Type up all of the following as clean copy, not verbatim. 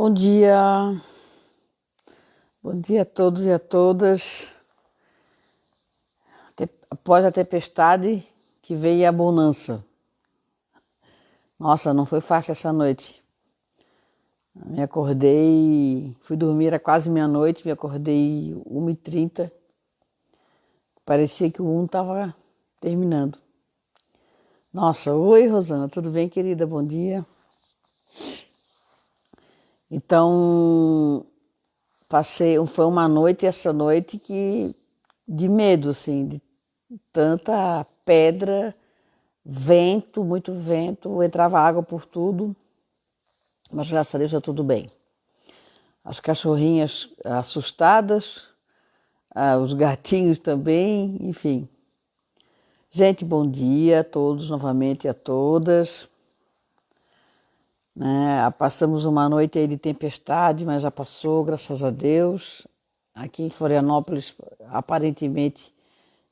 Bom dia a todos e a todas. Após a tempestade que veio a bonança. Nossa, não foi fácil essa noite. Me acordei, fui dormir, era quase meia-noite, me acordei 1h30. Parecia que o mundo estava terminando. Nossa, oi Rosana, tudo bem, querida? Bom dia. Então, foi uma noite, essa noite de medo, assim, de tanta pedra, vento, muito vento, entrava água por tudo, mas graças a Deus está tudo bem. As cachorrinhas assustadas, os gatinhos também, enfim. Gente, bom dia a todos, novamente a todas. Passamos uma noite aí de tempestade, mas já passou, graças a Deus. Aqui em Florianópolis, aparentemente,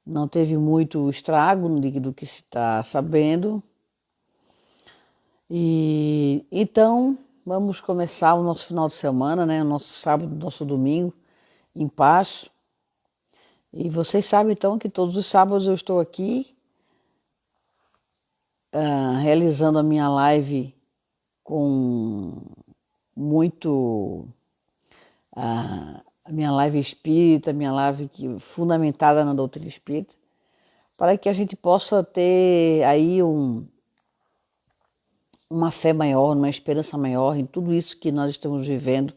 não teve muito estrago do que se está sabendo. E então vamos começar o nosso final de semana, né? O nosso sábado, nosso domingo, em paz. E vocês sabem então que todos os sábados eu estou aqui realizando a minha live com muito a minha live espírita, a minha live fundamentada na doutrina espírita, para que a gente possa ter aí uma fé maior, uma esperança maior em tudo isso que nós estamos vivendo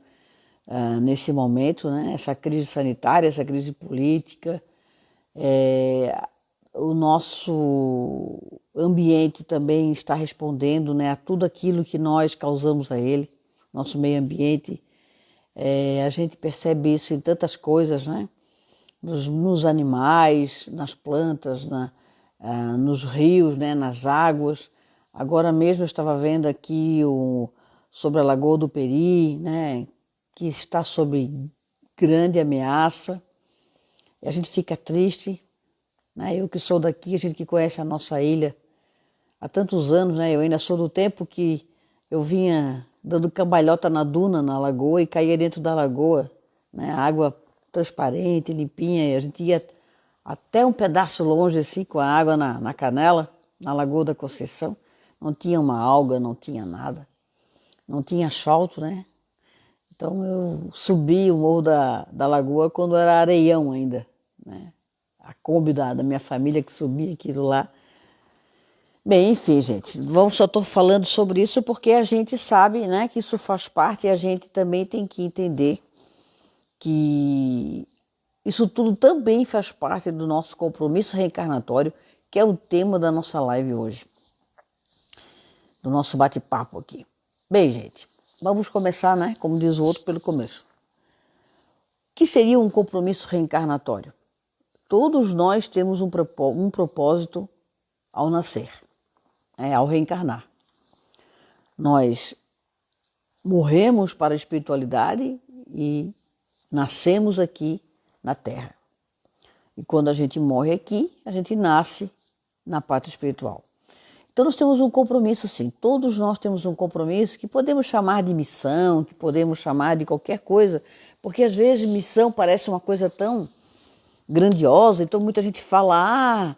nesse momento, né? Essa crise sanitária, essa crise política, o nosso ambiente também está respondendo, né, a tudo aquilo que nós causamos a ele, nosso meio ambiente. A gente percebe isso em tantas coisas, né? Nos animais, nas plantas, nos rios, né? Nas águas. Agora mesmo eu estava vendo aqui sobre a Lagoa do Peri, né? Que está sob grande ameaça. E a gente fica triste, né? Eu que sou daqui, a gente que conhece a nossa ilha há tantos anos, né? Eu ainda sou do tempo que eu vinha dando cambalhota na duna, na lagoa, e caía dentro da lagoa, né? Água transparente, limpinha, e a gente ia até um pedaço longe, assim, com a água na canela, na Lagoa da Conceição. Não tinha uma alga, não tinha nada, não tinha asfalto, né? Então eu subi o morro da lagoa quando era areião ainda, né? A Kombi da minha família que subia aquilo lá. Bem, enfim, gente, só estou falando sobre isso porque a gente sabe, né, que isso faz parte e a gente também tem que entender que isso tudo também faz parte do nosso compromisso reencarnatório, que é o tema da nossa live hoje, do nosso bate-papo aqui. Bem, gente, vamos começar, né, como diz o outro, pelo começo. O que seria um compromisso reencarnatório? Todos nós temos um propósito ao nascer. Ao reencarnar. Nós morremos para a espiritualidade e nascemos aqui na Terra. E quando a gente morre aqui, a gente nasce na pátria espiritual. Então nós temos um compromisso, sim. Todos nós temos um compromisso que podemos chamar de missão, que podemos chamar de qualquer coisa, porque às vezes missão parece uma coisa tão grandiosa, então muita gente fala,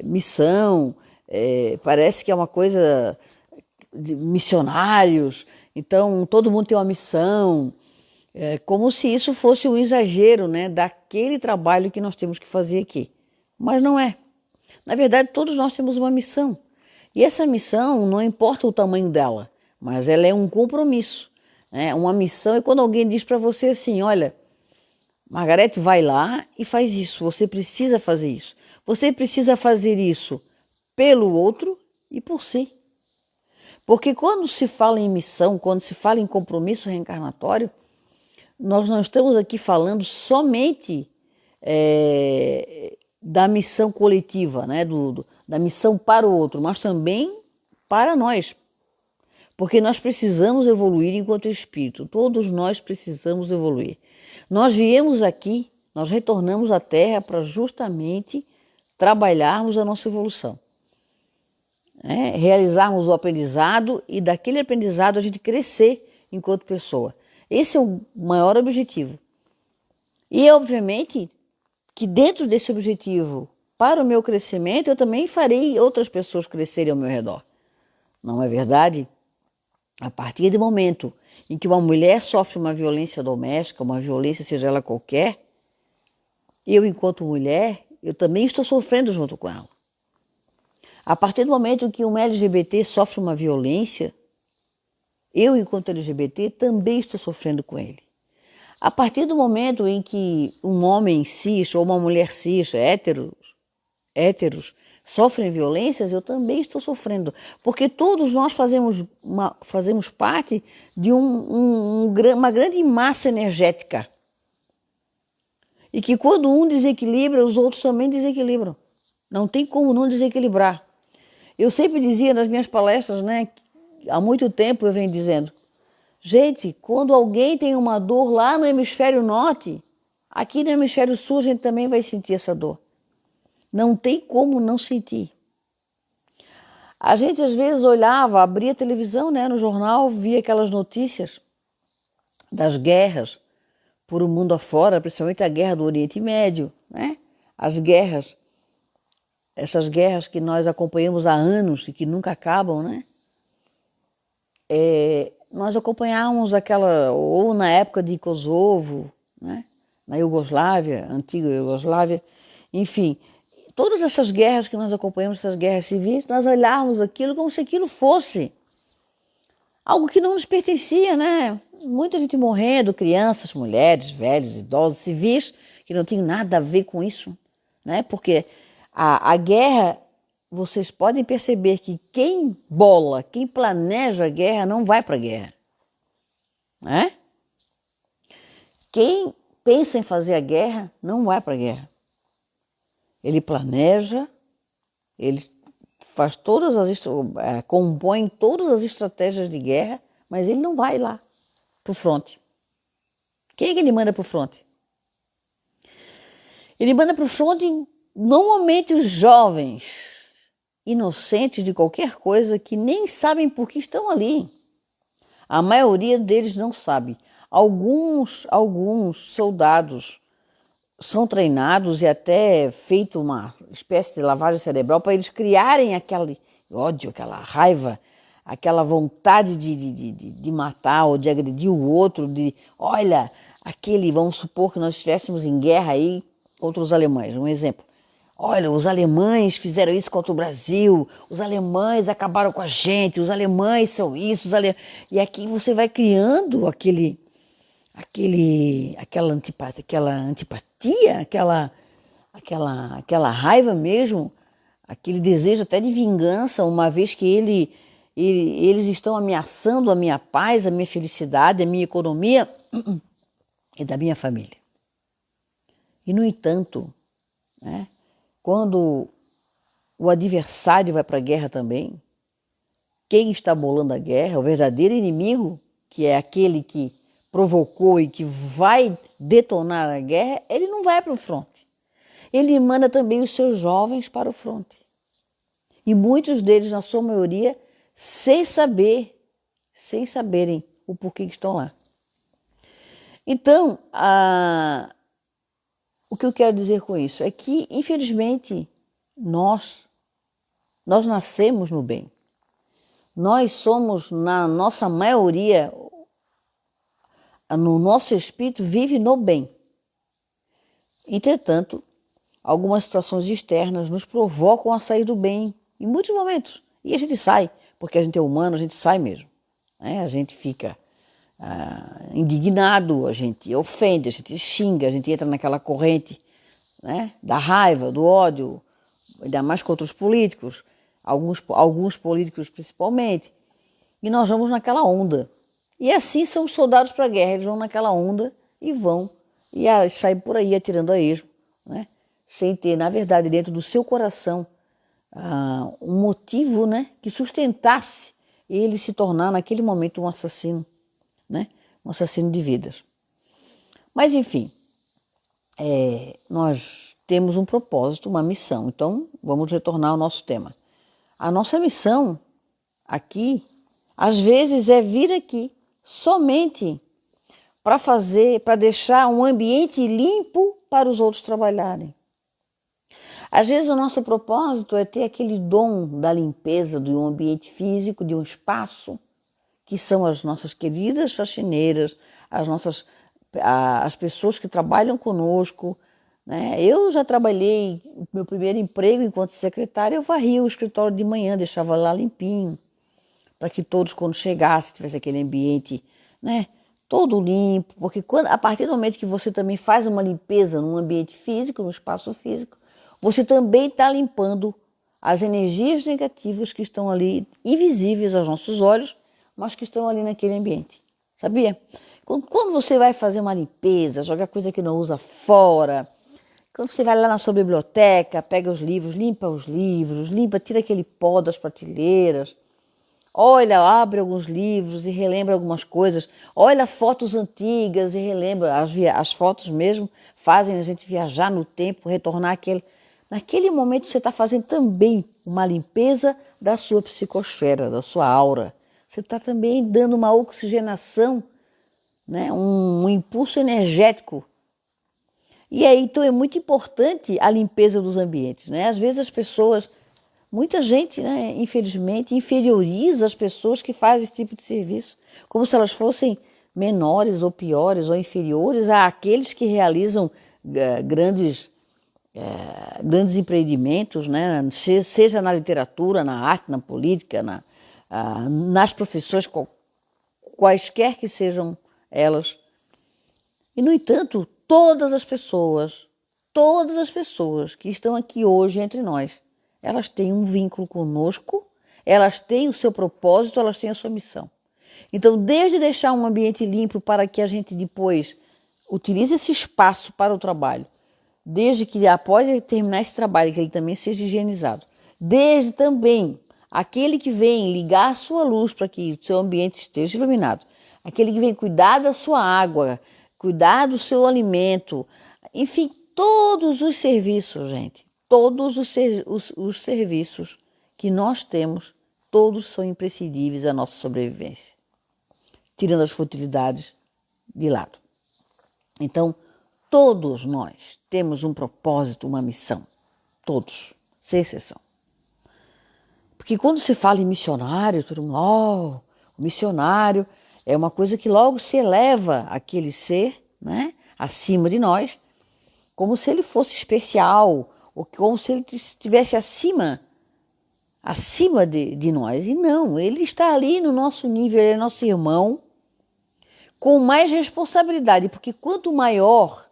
missão, parece que é uma coisa de missionários, então todo mundo tem uma missão, como se isso fosse um exagero, né, daquele trabalho que nós temos que fazer aqui. Mas não é. Na verdade, todos nós temos uma missão. E essa missão, não importa o tamanho dela, mas ela é um compromisso. Né? Uma missão é quando alguém diz para você assim, olha, Margarete, vai lá e faz isso, você precisa fazer isso. Você precisa fazer isso pelo outro e por si. Porque quando se fala em missão, quando se fala em compromisso reencarnatório, nós não estamos aqui falando somente da missão coletiva, né? Da missão para o outro, mas também para nós. Porque nós precisamos evoluir enquanto espírito, todos nós precisamos evoluir. Nós viemos aqui, nós retornamos à Terra para justamente trabalharmos a nossa evolução. Realizarmos o aprendizado e daquele aprendizado a gente crescer enquanto pessoa. Esse é o maior objetivo. E, obviamente, que dentro desse objetivo, para o meu crescimento, eu também farei outras pessoas crescerem ao meu redor. Não é verdade? A partir do momento em que uma mulher sofre uma violência doméstica, uma violência seja ela qualquer, eu, enquanto mulher, eu também estou sofrendo junto com ela. A partir do momento em que um LGBT sofre uma violência, eu, enquanto LGBT, também estou sofrendo com ele. A partir do momento em que um homem cis ou uma mulher cis, héteros, sofrem violências, eu também estou sofrendo. Porque todos nós fazemos parte de uma grande massa energética. E que quando um desequilibra, os outros também desequilibram. Não tem como não desequilibrar. Eu sempre dizia nas minhas palestras, né, há muito tempo eu venho dizendo, gente, quando alguém tem uma dor lá no hemisfério norte, aqui no hemisfério sul a gente também vai sentir essa dor. Não tem como não sentir. A gente às vezes olhava, abria a televisão, né, no jornal, via aquelas notícias das guerras por o mundo afora, principalmente a guerra do Oriente Médio, né? As guerras, essas guerras que nós acompanhamos há anos e que nunca acabam, né? Nós acompanhávamos aquela, ou na época de Kosovo, né? Na Iugoslávia, antiga Iugoslávia, enfim, todas essas guerras que nós acompanhamos, essas guerras civis, nós olhávamos aquilo como se aquilo fosse algo que não nos pertencia, né? Muita gente morrendo, crianças, mulheres, velhos, idosos, civis, que não tinham nada a ver com isso, né? Porque a guerra, vocês podem perceber que quem planeja a guerra não vai para a guerra, né? Quem pensa em fazer a guerra não vai para a guerra. Ele planeja, ele faz compõe todas as estratégias de guerra, mas ele não vai lá para o fronte. Quem é que ele manda para o fronte? Ele manda para o fronte normalmente os jovens, inocentes de qualquer coisa, que nem sabem por que estão ali. A maioria deles não sabe. Alguns soldados são treinados e até feito uma espécie de lavagem cerebral para eles criarem aquele ódio, aquela raiva, aquela vontade de matar ou de agredir o outro, olha, vamos supor que nós estivéssemos em guerra aí contra os alemães, um exemplo. Olha, os alemães fizeram isso contra o Brasil, os alemães acabaram com a gente, os alemães são isso, e aqui você vai criando aquela antipatia, aquela raiva mesmo, aquele desejo até de vingança, uma vez que eles estão ameaçando a minha paz, a minha felicidade, a minha economia e da minha família. E, no entanto, né, quando o adversário vai para a guerra também, quem está bolando a guerra, o verdadeiro inimigo, que é aquele que provocou e que vai detonar a guerra, ele não vai para o fronte. Ele manda também os seus jovens para o fronte. E muitos deles, na sua maioria, sem saberem o porquê que estão lá. Então, o que eu quero dizer com isso é que, infelizmente, nós nascemos no bem. Nós somos, na nossa maioria, no nosso espírito, vive no bem. Entretanto, algumas situações externas nos provocam a sair do bem, em muitos momentos. E a gente sai, porque a gente é humano, a gente sai mesmo. Né? A gente fica indignado, a gente ofende, a gente xinga, a gente entra naquela corrente, né, da raiva, do ódio, ainda mais contra os políticos, alguns políticos principalmente, e nós vamos naquela onda. E assim são os soldados para a guerra, eles vão naquela onda e saem por aí atirando a esmo, né, sem ter, na verdade, dentro do seu coração, um motivo, né, que sustentasse ele se tornar naquele momento um assassino, né, um assassino de vidas. Mas, enfim, nós temos um propósito, uma missão. Então, vamos retornar ao nosso tema. A nossa missão aqui, às vezes, é vir aqui somente para deixar um ambiente limpo para os outros trabalharem. Às vezes o nosso propósito é ter aquele dom da limpeza de um ambiente físico, de um espaço, que são as nossas queridas faxineiras, as pessoas que trabalham conosco, né? Eu já trabalhei, meu primeiro emprego enquanto secretária, eu varria o escritório de manhã, deixava lá limpinho, para que todos, quando chegassem, tivesse aquele ambiente, né, todo limpo, porque a partir do momento que você também faz uma limpeza no ambiente físico, no espaço físico, você também está limpando as energias negativas que estão ali, invisíveis aos nossos olhos, mas que estão ali naquele ambiente, sabia? Quando você vai fazer uma limpeza, jogar coisa que não usa fora, quando você vai lá na sua biblioteca, pega os livros, limpa, tira aquele pó das prateleiras, olha, abre alguns livros e relembra algumas coisas, olha fotos antigas e relembra, as fotos mesmo fazem a gente viajar no tempo, retornar naquele momento você está fazendo também uma limpeza da sua psicosfera, da sua aura. Você está também dando uma oxigenação, né? Um impulso energético. E aí, então, é muito importante a limpeza dos ambientes, né? Às vezes as pessoas, muita gente, né, infelizmente, inferioriza as pessoas que fazem esse tipo de serviço, como se elas fossem menores ou piores ou inferiores àqueles que realizam grandes empreendimentos, né? Seja na literatura, na arte, na política, nas profissões quaisquer que sejam elas. E, no entanto, todas as pessoas que estão aqui hoje entre nós, elas têm um vínculo conosco, elas têm o seu propósito, elas têm a sua missão. Então, desde deixar um ambiente limpo para que a gente depois utilize esse espaço para o trabalho, desde que após terminar esse trabalho, que ele também seja higienizado, desde também aquele que vem ligar a sua luz para que o seu ambiente esteja iluminado, aquele que vem cuidar da sua água, cuidar do seu alimento, enfim, todos os serviços, gente, todos os serviços que nós temos, todos são imprescindíveis à nossa sobrevivência, tirando as futilidades de lado. Então, todos nós temos um propósito, uma missão, todos, sem exceção. Porque quando se fala em missionário, todo mundo, o missionário é uma coisa que logo se eleva aquele ser, né, acima de nós, como se ele fosse especial, ou como se ele estivesse acima de nós. E não, ele está ali no nosso nível, ele é nosso irmão, com mais responsabilidade, porque quanto maior,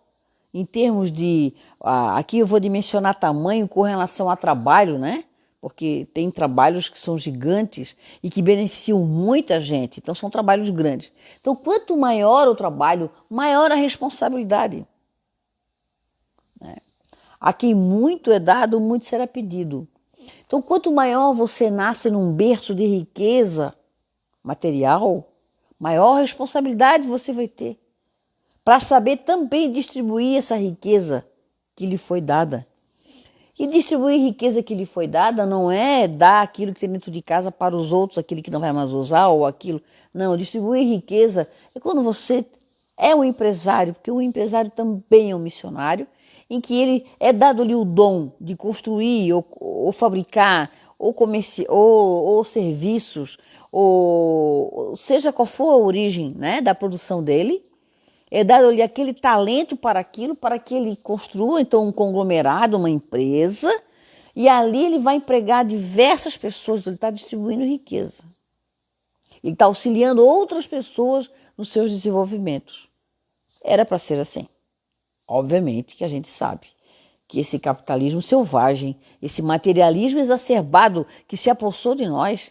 em termos de, aqui eu vou dimensionar tamanho com relação a trabalho, né? Porque tem trabalhos que são gigantes e que beneficiam muita gente, então são trabalhos grandes. Então, quanto maior o trabalho, maior a responsabilidade. A quem muito é dado, muito será pedido. Então, quanto maior você nasce num berço de riqueza material, maior responsabilidade você vai ter para saber também distribuir essa riqueza que lhe foi dada. E distribuir riqueza que lhe foi dada não é dar aquilo que tem dentro de casa para os outros, aquilo que não vai mais usar ou aquilo. Não, distribuir riqueza é quando você é um empresário, porque o empresário também é um missionário, em que ele é dado-lhe o dom de construir ou fabricar ou serviços, ou seja qual for a origem, né, da produção dele, é dado-lhe aquele talento para aquilo, para que ele construa então um conglomerado, uma empresa, e ali ele vai empregar diversas pessoas, ele está distribuindo riqueza. Ele está auxiliando outras pessoas nos seus desenvolvimentos. Era para ser assim. Obviamente que a gente sabe que esse capitalismo selvagem, esse materialismo exacerbado que se apossou de nós,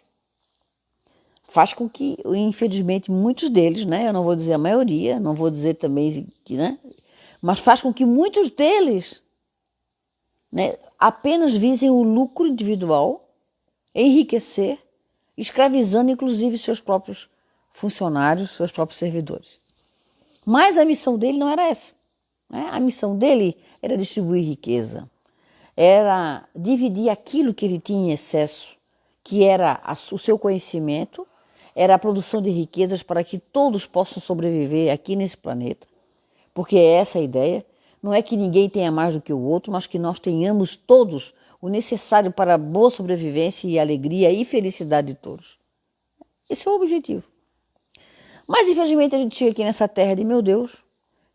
faz com que, infelizmente, muitos deles, né, eu não vou dizer a maioria, não vou dizer também que, né, mas faz com que muitos deles, né, apenas visem o lucro individual, enriquecer, escravizando inclusive seus próprios funcionários, seus próprios servidores. Mas a missão dele não era essa, né? A missão dele era distribuir riqueza, era dividir aquilo que ele tinha em excesso, que era o seu conhecimento, era a produção de riquezas para que todos possam sobreviver aqui nesse planeta, porque é essa a ideia. Não é que ninguém tenha mais do que o outro, mas que nós tenhamos todos o necessário para a boa sobrevivência e alegria e felicidade de todos. Esse é o objetivo. Mas, infelizmente, a gente chega aqui nessa terra de, meu Deus,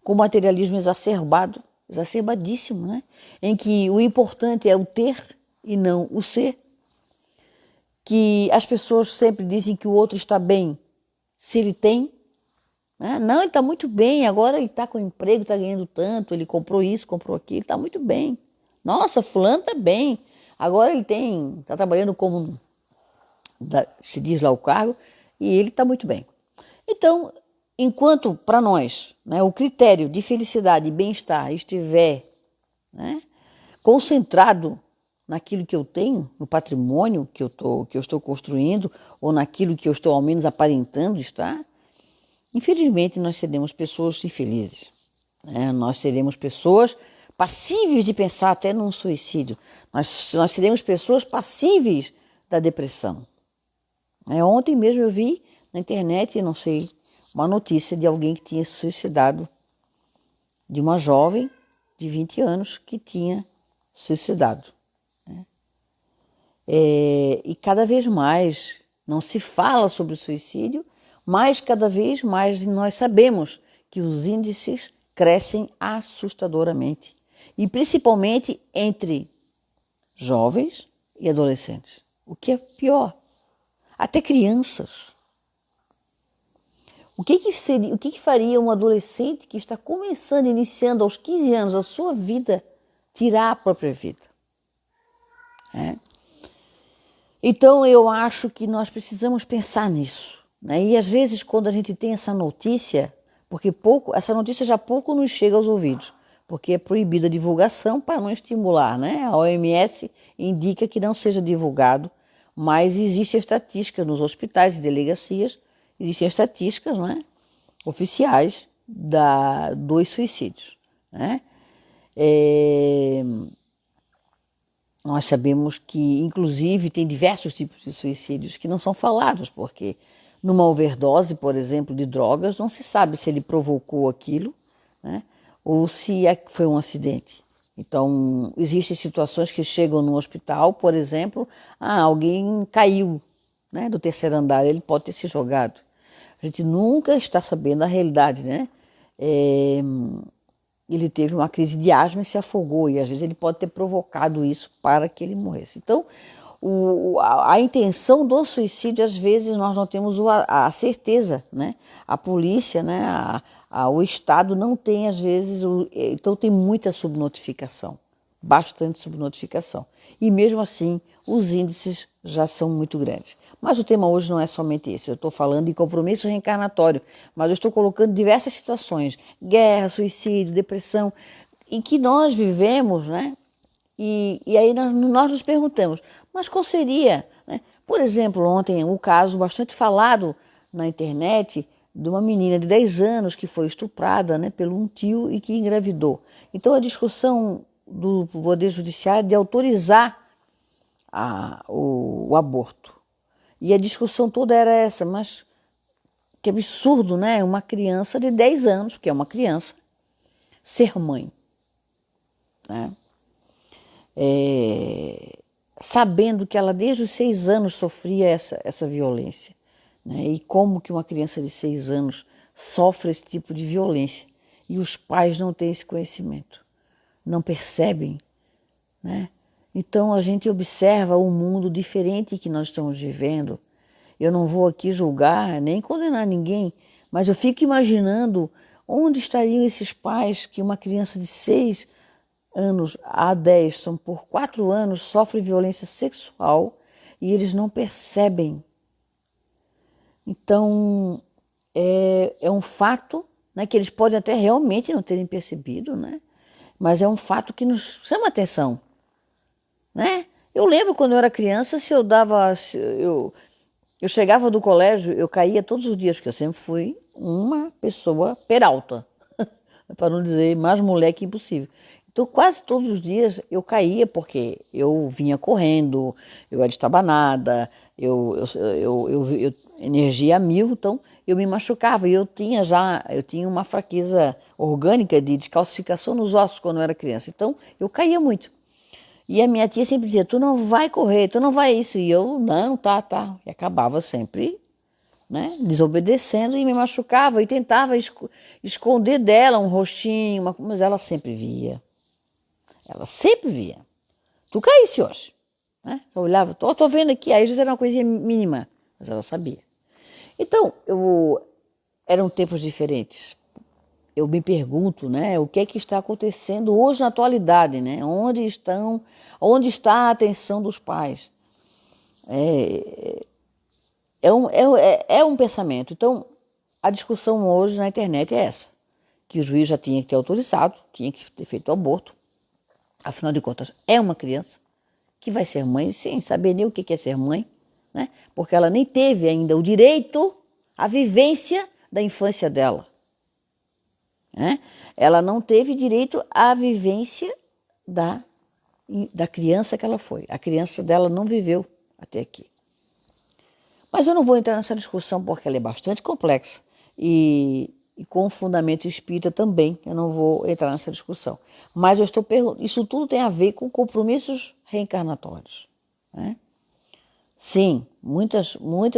com o materialismo exacerbado, exacerbadíssimo, né? Em que o importante é o ter e não o ser. Que as pessoas sempre dizem que o outro está bem se ele tem. Né? Não, ele está muito bem, agora ele está com emprego, está ganhando tanto, ele comprou isso, comprou aquilo, está muito bem. Nossa, fulano está bem, agora ele está trabalhando como, se diz lá o cargo, e ele está muito bem. Então, enquanto para nós, né, o critério de felicidade e bem-estar estiver, né, concentrado naquilo que eu tenho, no patrimônio que eu estou construindo, ou naquilo que eu estou ao menos aparentando estar, infelizmente nós seremos pessoas infelizes. Né? Nós seremos pessoas passíveis de pensar até num suicídio. Nós seremos pessoas passíveis da depressão. Ontem mesmo eu vi na internet, não sei, uma notícia de alguém que tinha se suicidado, de uma jovem de 20 anos que tinha suicidado. E cada vez mais não se fala sobre o suicídio, mas cada vez mais nós sabemos que os índices crescem assustadoramente, e principalmente entre jovens e adolescentes, o que é pior, até crianças. O que faria um adolescente que está começando, iniciando aos 15 anos a sua vida, tirar a própria vida? Então eu acho que nós precisamos pensar nisso. Né? E às vezes quando a gente tem essa notícia, porque essa notícia já pouco nos chega aos ouvidos, porque é proibida a divulgação para não estimular. Né? A OMS indica que não seja divulgado, mas existe estatística nos hospitais e delegacias, existem estatísticas, né, oficiais dos suicídios. Né? Nós sabemos que, inclusive, tem diversos tipos de suicídios que não são falados, porque numa overdose, por exemplo, de drogas, não se sabe se ele provocou aquilo, né, ou se foi um acidente. Então, existem situações que chegam no hospital, por exemplo, alguém caiu, né, do terceiro andar, ele pode ter se jogado. A gente nunca está sabendo a realidade, né? Ele teve uma crise de asma e se afogou, e às vezes ele pode ter provocado isso para que ele morresse. Então, a intenção do suicídio, às vezes nós não temos a certeza, né? A polícia, né? O Estado não tem, às vezes, então tem muita subnotificação, bastante subnotificação. E mesmo assim, os índices já são muito grandes. Mas o tema hoje não é somente esse, eu estou falando de compromisso reencarnatório, mas eu estou colocando diversas situações, guerra, suicídio, depressão, em que nós vivemos, né? E aí nós nos perguntamos, mas qual seria? Né? Por exemplo, ontem um caso bastante falado na internet de uma menina de 10 anos que foi estuprada, né, pelo um tio e que engravidou. Então a discussão do Poder Judiciário de autorizar o aborto. E a discussão toda era essa, mas que absurdo, né? Uma criança de 10 anos, porque é uma criança, ser mãe. Né? Sabendo que ela desde os 6 anos sofria essa violência. Né? E como que uma criança de 6 anos sofre esse tipo de violência e os pais não têm esse conhecimento, não percebem, né? Então a gente observa um mundo diferente que nós estamos vivendo. Eu não vou aqui julgar nem condenar ninguém, mas eu fico imaginando onde estariam esses pais que uma criança de 6 anos a 10, são por 4 anos, sofre violência sexual e eles não percebem. Então é um fato, né, que eles podem até realmente não terem percebido, né, mas é um fato que nos chama a atenção. Né? Eu lembro quando eu era criança, eu chegava do colégio, eu caía todos os dias, porque eu sempre fui uma pessoa peralta, para não dizer mais moleque impossível. Então, quase todos os dias eu caía, porque eu vinha correndo, eu era estabanada, energia a mil, então eu me machucava. E eu tinha uma fraqueza orgânica de descalcificação nos ossos quando eu era criança. Então, eu caía muito. E a minha tia sempre dizia, tu não vai correr, tu não vai isso. E eu, não, tá. E acabava sempre, né, desobedecendo e me machucava e tentava esconder dela um rostinho, mas ela sempre via. Ela sempre via. Tu caísse hoje. Né? Eu olhava, tô vendo aqui, aí já era uma coisinha mínima, mas ela sabia. Então, eram tempos diferentes. Eu me pergunto, né, o que é que está acontecendo hoje na atualidade, né? Onde está a atenção dos pais? É um pensamento. Então, a discussão hoje na internet é essa, que o juiz já tinha que ter autorizado, tinha que ter feito o aborto. Afinal de contas, é uma criança que vai ser mãe sem saber nem o que é ser mãe, né? Porque ela nem teve ainda o direito, a vivência da infância dela. Né? Ela não teve direito à vivência da criança que ela foi. A criança dela não viveu até aqui. Mas eu não vou entrar nessa discussão porque ela é bastante complexa e com fundamento espírita também, eu não vou entrar nessa discussão. Mas eu estou perguntando, isso tudo tem a ver com compromissos reencarnatórios. Né? Sim, muitas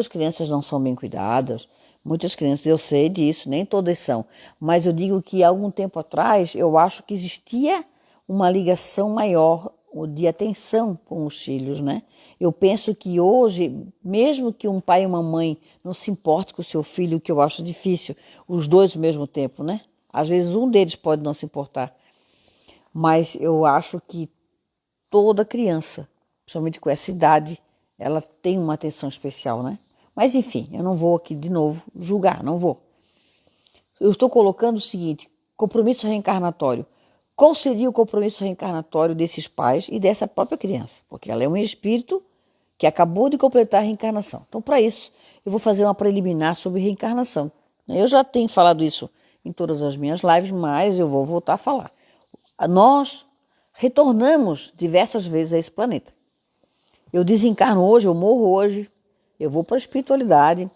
crianças não são bem cuidadas, muitas crianças, eu sei disso, nem todas são, mas eu digo que há algum tempo atrás eu acho que existia uma ligação maior de atenção com os filhos, né? Eu penso que hoje, mesmo que um pai e uma mãe não se importem com o seu filho, o que eu acho difícil, os dois ao mesmo tempo, né? Às vezes um deles pode não se importar, mas eu acho que toda criança, principalmente com essa idade, ela tem uma atenção especial, né? Mas enfim, eu não vou aqui de novo julgar, não vou. Eu estou colocando o seguinte, compromisso reencarnatório. Qual seria o compromisso reencarnatório desses pais e dessa própria criança? Porque ela é um espírito que acabou de completar a reencarnação. Então, para isso, eu vou fazer uma preliminar sobre reencarnação. Eu já tenho falado isso em todas as minhas lives, mas eu vou voltar a falar. Nós retornamos diversas vezes a esse planeta. Eu desencarno hoje, eu morro hoje, eu vou para a espiritualidade.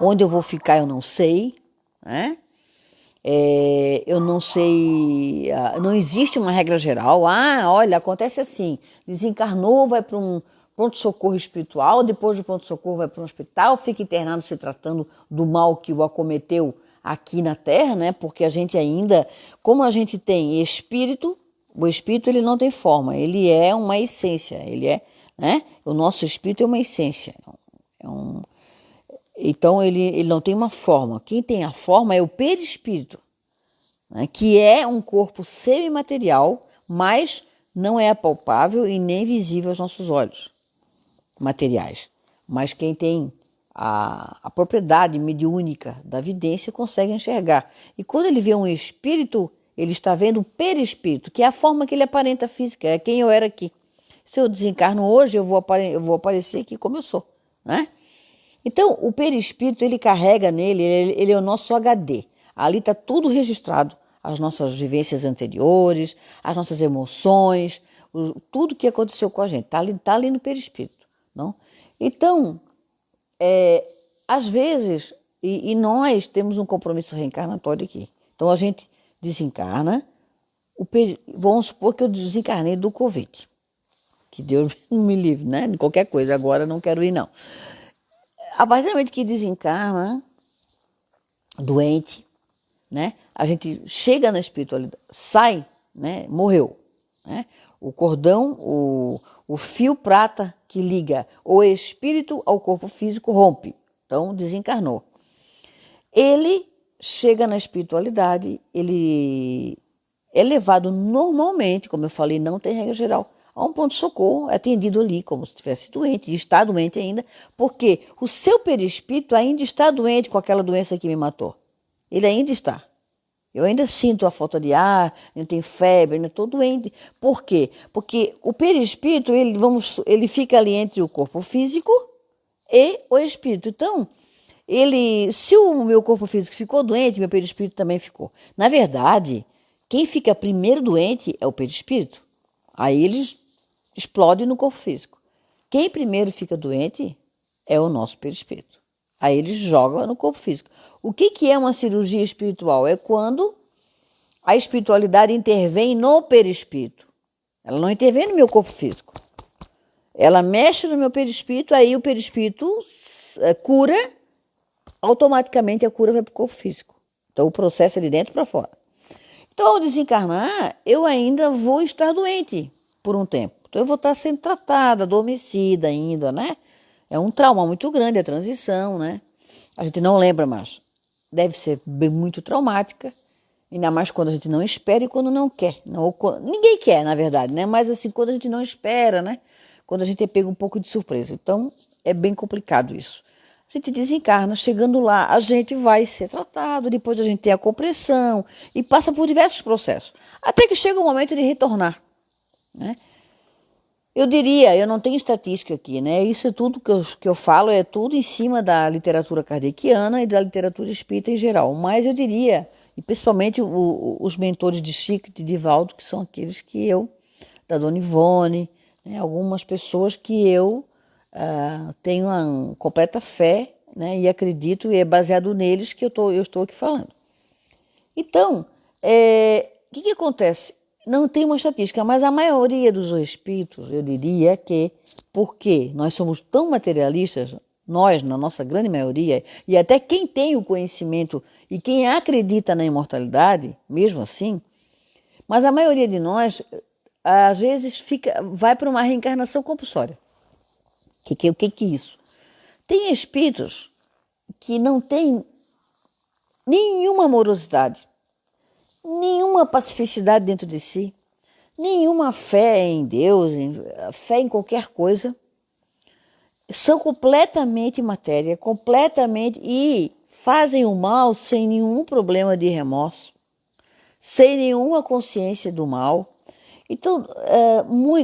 Onde eu vou ficar eu não sei, né? Eu não sei, não existe uma regra geral. Olha, acontece assim, desencarnou, vai para um pronto-socorro espiritual, depois do pronto-socorro vai para um hospital, fica internado se tratando do mal que o acometeu aqui na Terra, né? Porque a gente ainda, como a gente tem espírito, o espírito ele não tem forma, ele é uma essência, ele é, né? O nosso espírito é uma essência, então ele não tem uma forma. Quem tem a forma é o perispírito, né? Que é um corpo semimaterial, mas não é apalpável e nem visível aos nossos olhos materiais. Mas quem tem a propriedade mediúnica da vidência consegue enxergar. E quando ele vê um espírito, ele está vendo o perispírito, que é a forma que ele aparenta física, é quem eu era aqui. Se eu desencarno hoje, eu vou aparecer aqui como eu sou, né? Então, o perispírito, ele carrega nele, ele é o nosso HD. Ali está tudo registrado, as nossas vivências anteriores, as nossas emoções, tudo que aconteceu com a gente, está ali no perispírito. Não? Então, às vezes, e nós temos um compromisso reencarnatório aqui. Então, a gente desencarna, vamos supor que eu desencarnei do Covid, que Deus me livre, né? De qualquer coisa, agora não quero ir, não. A partir do momento que desencarna, doente, né? A gente chega na espiritualidade, sai, né? Morreu. Né? O cordão, o fio prata que liga o espírito ao corpo físico rompe. Então, desencarnou. Ele chega na espiritualidade, ele é levado normalmente, como eu falei, não tem regra geral, a um pronto-socorro, atendido ali como se estivesse doente, e está doente ainda, porque o seu perispírito ainda está doente com aquela doença que me matou. Ele ainda está. Eu ainda sinto a falta de ar, eu tenho febre, ainda estou doente. Por quê? Porque o perispírito, ele fica ali entre o corpo físico e o espírito. Então, se o meu corpo físico ficou doente, meu perispírito também ficou. Na verdade, Quem fica primeiro doente é o perispírito. Aí eles explodem no corpo físico. Quem primeiro fica doente é o nosso perispírito. Aí eles jogam no corpo físico. O que é uma cirurgia espiritual? É quando a espiritualidade intervém no perispírito. Ela não intervém no meu corpo físico. Ela mexe no meu perispírito, aí o perispírito cura, automaticamente a cura vai para o corpo físico. Então o processo é de dentro para fora. Então, ao desencarnar, eu ainda vou estar doente por um tempo. Então, eu vou estar sendo tratada, adormecida ainda, né? É um trauma muito grande a transição, né? A gente não lembra mais. Deve ser muito traumática, ainda mais quando a gente não espera e quando não quer. Não, ninguém quer, na verdade, né? Mas assim, quando a gente não espera, né? Quando a gente é pego um pouco de surpresa. Então, é bem complicado isso. A gente desencarna, chegando lá, a gente vai ser tratado, depois a gente tem a compreensão e passa por diversos processos, até que chega o momento de retornar, né? Eu diria, eu não tenho estatística aqui, né? Isso é tudo que eu falo, é tudo em cima da literatura kardeciana e da literatura espírita em geral, mas eu diria, e principalmente os mentores de Chico e de Divaldo, que são aqueles que eu, da Dona Ivone, né? Algumas pessoas que eu tenho uma completa fé, né, e acredito, e é baseado neles que eu estou aqui falando. Então, o que acontece? Não tem uma estatística, mas a maioria dos espíritos, eu diria que, porque nós somos tão materialistas, nós, na nossa grande maioria, e até quem tem o conhecimento e quem acredita na imortalidade, mesmo assim, mas a maioria de nós, às vezes, vai para uma reencarnação compulsória. O que é isso? Tem espíritos que não têm nenhuma amorosidade, nenhuma pacificidade dentro de si, nenhuma fé em Deus, fé em qualquer coisa. São completamente matéria, completamente, e fazem o mal sem nenhum problema de remorso, sem nenhuma consciência do mal. Então,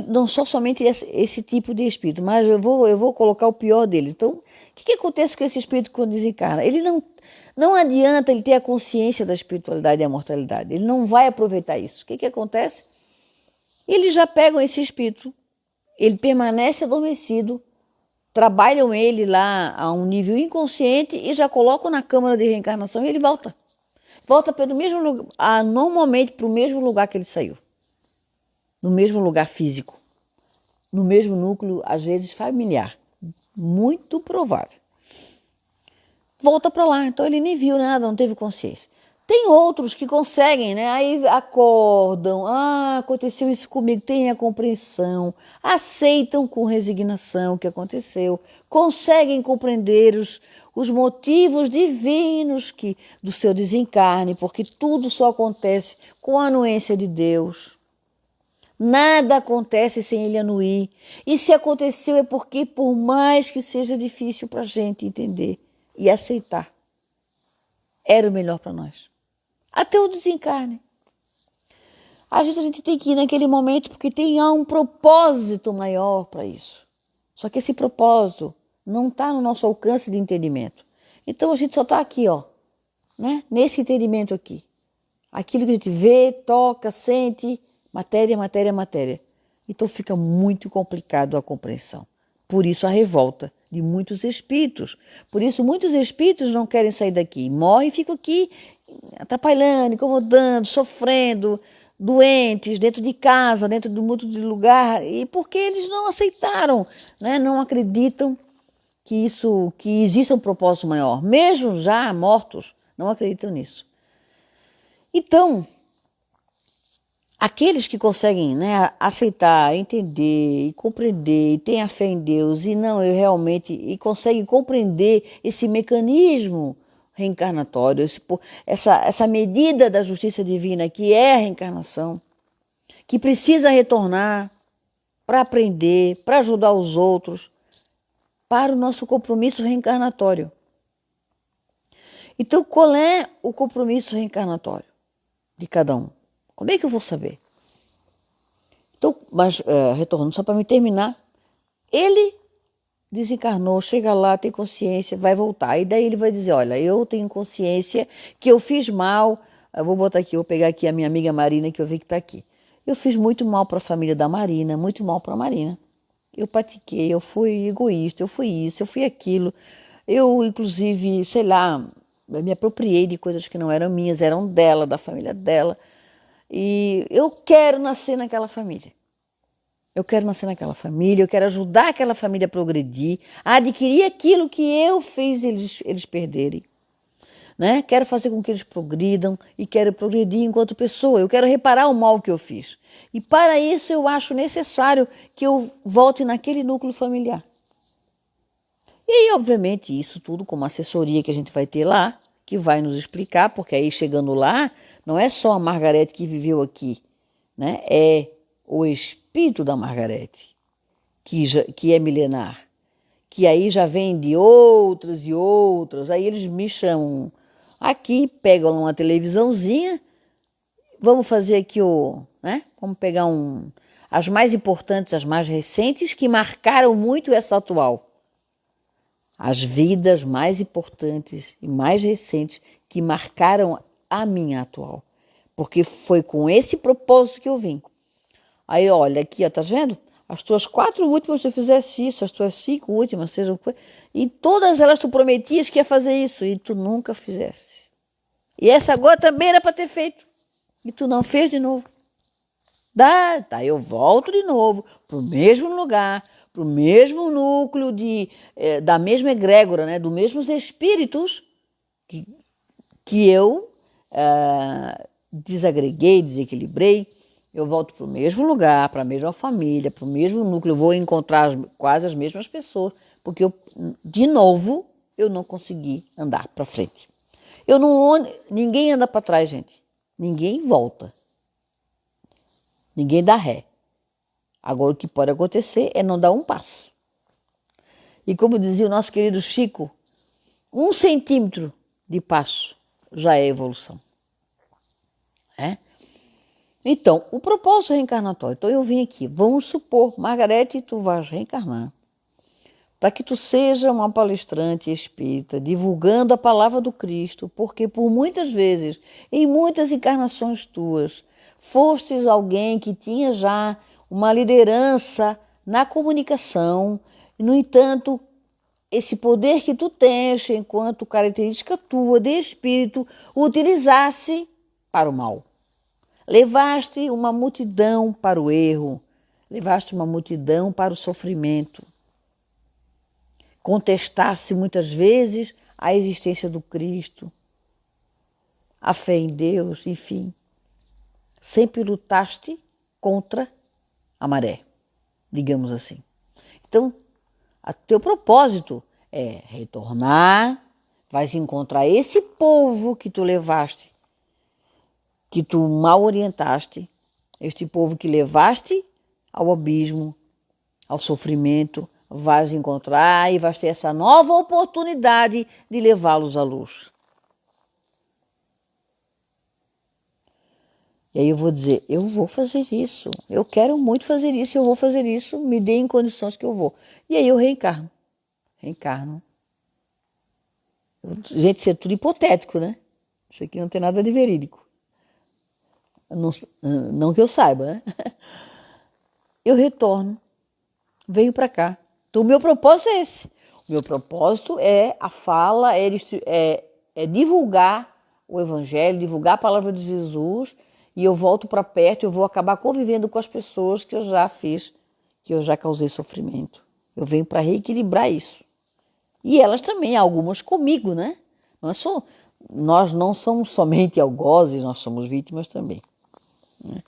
não só somente esse tipo de espírito, mas eu vou colocar o pior deles. Então, o que acontece com esse espírito quando desencarna? Ele não adianta ele ter a consciência da espiritualidade e da mortalidade. Ele não vai aproveitar isso. O que acontece? Eles já pegam esse espírito, ele permanece adormecido, trabalham ele lá a um nível inconsciente e já colocam na câmara de reencarnação e ele volta. Volta pelo mesmo lugar, normalmente para o mesmo lugar que ele saiu. No mesmo lugar físico, no mesmo núcleo, às vezes familiar, muito provável. Volta para lá, então ele nem viu nada, não teve consciência. Tem outros que conseguem, né? Aí acordam, aconteceu isso comigo, tem a compreensão, aceitam com resignação o que aconteceu, conseguem compreender os motivos divinos do seu desencarne, porque tudo só acontece com a anuência de Deus. Nada acontece sem ele anuir. E se aconteceu é porque, por mais que seja difícil para a gente entender e aceitar, era o melhor para nós. Até o desencarne. Às vezes a gente tem que ir naquele momento porque há um propósito maior para isso. Só que esse propósito não está no nosso alcance de entendimento. Então a gente só está aqui, né? Nesse entendimento aqui. Aquilo que a gente vê, toca, sente. Matéria, matéria, matéria. Então fica muito complicado a compreensão. Por isso a revolta de muitos espíritos. Por isso muitos espíritos não querem sair daqui. Morrem e ficam aqui atrapalhando, incomodando, sofrendo, doentes, dentro de casa, dentro de muito de lugar. E porque eles não aceitaram, né? Não acreditam que exista um propósito maior. Mesmo já mortos, não acreditam nisso. Então, aqueles que conseguem, né, aceitar, entender e compreender, e têm a fé em Deus, e conseguem compreender esse mecanismo reencarnatório, essa medida da justiça divina que é a reencarnação, que precisa retornar para aprender, para ajudar os outros, para o nosso compromisso reencarnatório. Então, qual é o compromisso reencarnatório de cada um? Como é que eu vou saber? Então, mas retornando só para me terminar, ele desencarnou, chega lá, tem consciência, vai voltar. E daí ele vai dizer, olha, eu tenho consciência que eu fiz mal Eu vou botar aqui, vou pegar aqui a minha amiga Marina, que eu vi que está aqui. Eu fiz muito mal para a família da Marina, muito mal para a Marina. Eu pratiquei, eu fui egoísta, eu fui isso, eu fui aquilo. Eu, inclusive, sei lá, me apropriei de coisas que não eram minhas, eram dela, da família dela. E eu quero nascer naquela família. Eu quero nascer naquela família, eu quero ajudar aquela família a progredir, a adquirir aquilo que eu fiz eles perderem. Né? Quero fazer com que eles progridam e quero progredir enquanto pessoa. Eu quero reparar o mal que eu fiz. E para isso eu acho necessário que eu volte naquele núcleo familiar. E aí, obviamente, isso tudo com uma assessoria que a gente vai ter lá, que vai nos explicar, porque aí chegando lá, não é só a Margarete que viveu aqui, né? É o espírito da Margarete, que é milenar, que aí já vem de outras e outras. Aí eles me chamam aqui, pegam uma televisãozinha, vamos fazer aqui né? Vamos pegar as mais importantes, as mais recentes, que marcaram muito essa atual. As vidas mais importantes e mais recentes que marcaram a minha atual. Porque foi com esse propósito que eu vim. Aí, olha, aqui, ó, tá vendo? As tuas 4 últimas, se eu fizesse isso, as tuas 5 últimas, seja o que for. E todas elas tu prometias que ia fazer isso, e tu nunca fizesse. E essa agora também era para ter feito. E tu não fez de novo. Tá, eu volto de novo para o mesmo lugar, para o mesmo núcleo da mesma egrégora, né, dos mesmos espíritos que eu desagreguei, desequilibrei. Eu volto para o mesmo lugar, para a mesma família, para o mesmo núcleo. Eu vou encontrar quase as mesmas pessoas, porque de novo, eu não consegui andar para frente. Ninguém anda para trás, gente. Ninguém volta. Ninguém dá ré. Agora, o que pode acontecer é não dar um passo. E como dizia o nosso querido Chico, 1 centímetro de passo já é evolução. Então, o propósito reencarnatório. Então, eu vim aqui. Vamos supor, Margarete, tu vais reencarnar para que tu seja uma palestrante espírita, divulgando a palavra do Cristo, porque por muitas vezes, em muitas encarnações tuas, fostes alguém que tinha já uma liderança na comunicação. No entanto, esse poder que tu tens, enquanto característica tua de espírito, utilizasse para o mal. Levaste uma multidão para o erro, levaste uma multidão para o sofrimento. Contestaste muitas vezes a existência do Cristo, a fé em Deus, enfim. Sempre lutaste contra a maré, digamos assim. Então, o teu propósito é retornar, vais encontrar esse povo que tu levaste, que tu mal orientaste, este povo que levaste ao abismo, ao sofrimento, vais encontrar e vais ter essa nova oportunidade de levá-los à luz. E aí eu vou dizer, eu vou fazer isso, eu quero muito fazer isso, eu vou fazer isso, me deem condições que eu vou. E aí eu reencarno. Gente, isso é tudo hipotético, né? Isso aqui não tem nada de verídico. Não que eu saiba, né? Eu retorno, venho para cá. Então, o meu propósito é esse. O meu propósito é a fala, é divulgar o Evangelho, divulgar a palavra de Jesus, e eu volto para perto, eu vou acabar convivendo com as pessoas que eu já fiz, que eu já causei sofrimento. Eu venho para reequilibrar isso. E elas também, algumas comigo, né? Nós não somos somente algozes, nós somos vítimas também. Né?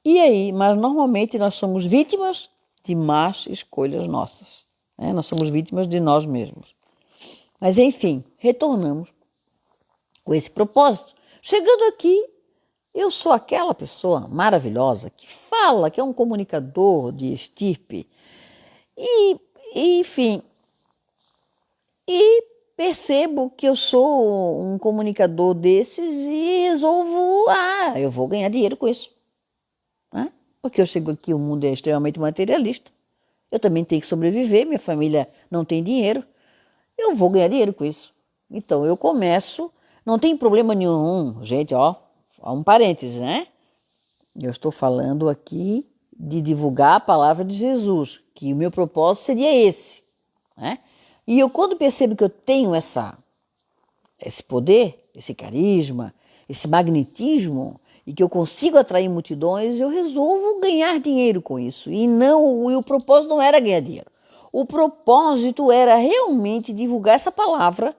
E aí, mas normalmente nós somos vítimas de más escolhas nossas. Né? Nós somos vítimas de nós mesmos. Mas enfim, retornamos com esse propósito. Chegando aqui, eu sou aquela pessoa maravilhosa que fala, que é um comunicador de estirpe. Enfim, e percebo que eu sou um comunicador desses e resolvo, eu vou ganhar dinheiro com isso. Né? Porque eu chego aqui, o mundo é extremamente materialista. Eu também tenho que sobreviver, minha família não tem dinheiro. Eu vou ganhar dinheiro com isso. Então, eu começo, Não tem problema nenhum, gente, ó um parêntese, né? Eu estou falando aqui de divulgar a palavra de Jesus, que o meu propósito seria esse, né? E eu, quando percebo que eu tenho esse poder, esse carisma, esse magnetismo, e que eu consigo atrair multidões, eu resolvo ganhar dinheiro com isso. E o propósito não era ganhar dinheiro. O propósito era realmente divulgar essa palavra,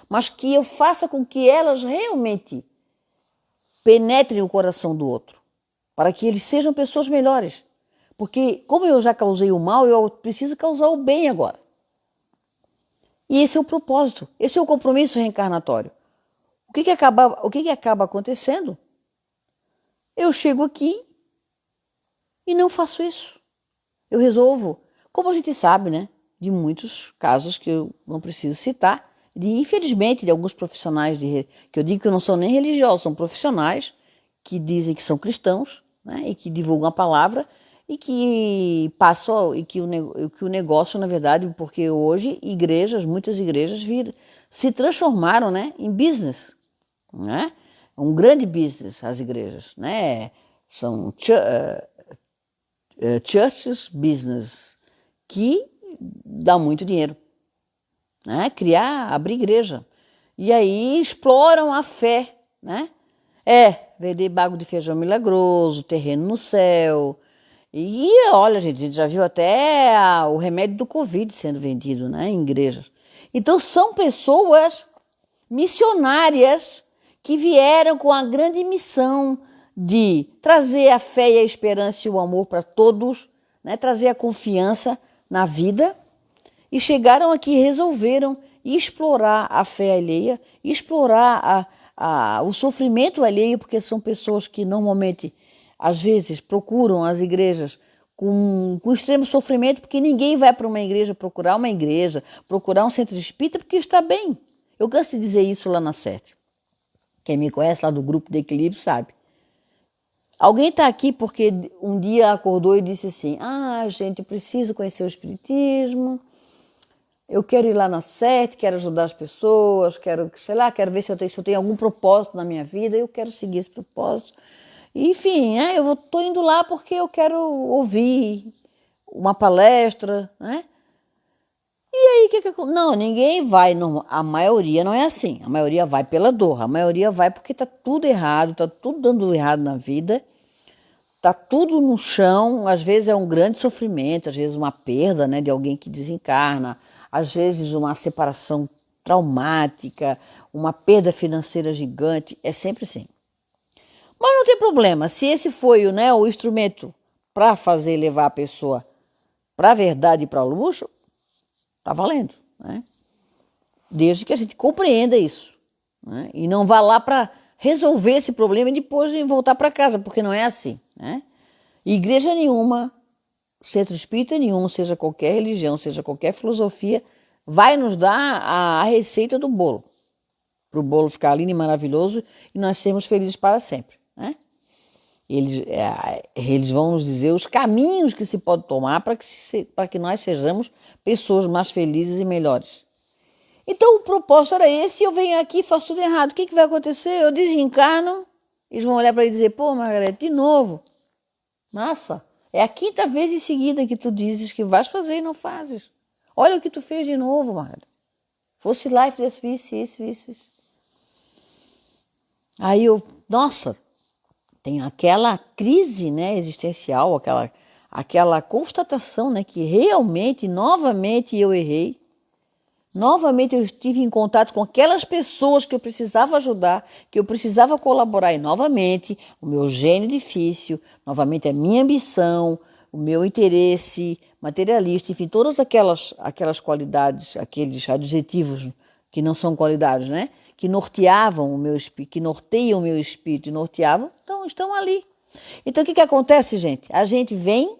mas que eu faça com que elas realmente penetrem o coração do outro, para que eles sejam pessoas melhores. Porque como eu já causei o mal, eu preciso causar o bem agora. E esse é o propósito, esse é o compromisso reencarnatório. O que acaba acontecendo? Eu chego aqui e não faço isso. Eu resolvo, como a gente sabe, né, de muitos casos que eu não preciso citar, infelizmente, de alguns profissionais, que eu digo que não são nem religiosos, são profissionais que dizem que são cristãos, né, e que divulgam a palavra e que passam, e que o negócio, na verdade, porque hoje muitas igrejas se transformaram, né, em business, né? Um grande business as igrejas, né? São churches business que dá muito dinheiro, né? Abrir igreja. E aí exploram a fé, né? Vender bago de feijão milagroso, terreno no céu. E olha, gente, a gente já viu até o remédio do Covid sendo vendido, né, em igrejas. Então são pessoas missionárias que vieram com a grande missão de trazer a fé e a esperança e o amor para todos, né, trazer a confiança na vida, e chegaram aqui e resolveram explorar a fé alheia, explorar o sofrimento alheio, porque são pessoas que normalmente, às vezes, procuram as igrejas com extremo sofrimento, porque ninguém vai para uma igreja, procurar um centro espírita, porque está bem. Eu canso de dizer isso lá na sede. Quem me conhece lá do grupo de equilíbrio sabe. Alguém está aqui porque um dia acordou e disse assim: gente, eu preciso conhecer o espiritismo, eu quero ir lá na sede, quero ajudar as pessoas, quero ver se eu tenho algum propósito na minha vida, eu quero seguir esse propósito. Enfim, eu estou indo lá porque eu quero ouvir uma palestra, né? E aí, não, ninguém vai, a maioria não é assim, a maioria vai pela dor, a maioria vai porque está tudo errado, está tudo dando errado na vida, está tudo no chão, às vezes é um grande sofrimento, às vezes uma perda, né, de alguém que desencarna, às vezes uma separação traumática, uma perda financeira gigante, é sempre assim. Mas não tem problema, se esse foi o instrumento para levar a pessoa para a verdade e para o luxo, tá valendo, né? Desde que a gente compreenda isso, né? E não vá lá para resolver esse problema e depois voltar para casa, porque não é assim, né? Igreja nenhuma, centro espírita nenhum, seja qualquer religião, seja qualquer filosofia, vai nos dar a receita do bolo, para o bolo ficar lindo e maravilhoso e nós sermos felizes para sempre, né? Eles vão nos dizer os caminhos que se pode tomar para que nós sejamos pessoas mais felizes e melhores. Então o propósito era esse, eu venho aqui e faço tudo errado. O que vai acontecer? Eu desencarno, eles vão olhar para ele e dizer: pô, Margarete, de novo. Nossa, é a 5ª vez em seguida que tu dizes que vais fazer e não fazes. Olha o que tu fez de novo, Margarete. Fosse lá e fizesse isso. Aí nossa, tem aquela crise, né, existencial, aquela constatação, né, que realmente, novamente eu errei. Novamente eu estive em contato com aquelas pessoas que eu precisava ajudar, que eu precisava colaborar. E novamente o meu gênio difícil, novamente a minha ambição, o meu interesse materialista, enfim, todas aquelas qualidades, aqueles adjetivos que não são qualidades, né? Que norteavam o meu espírito, que norteiam o meu espírito e norteavam, então estão ali. Então o que acontece, gente? A gente vem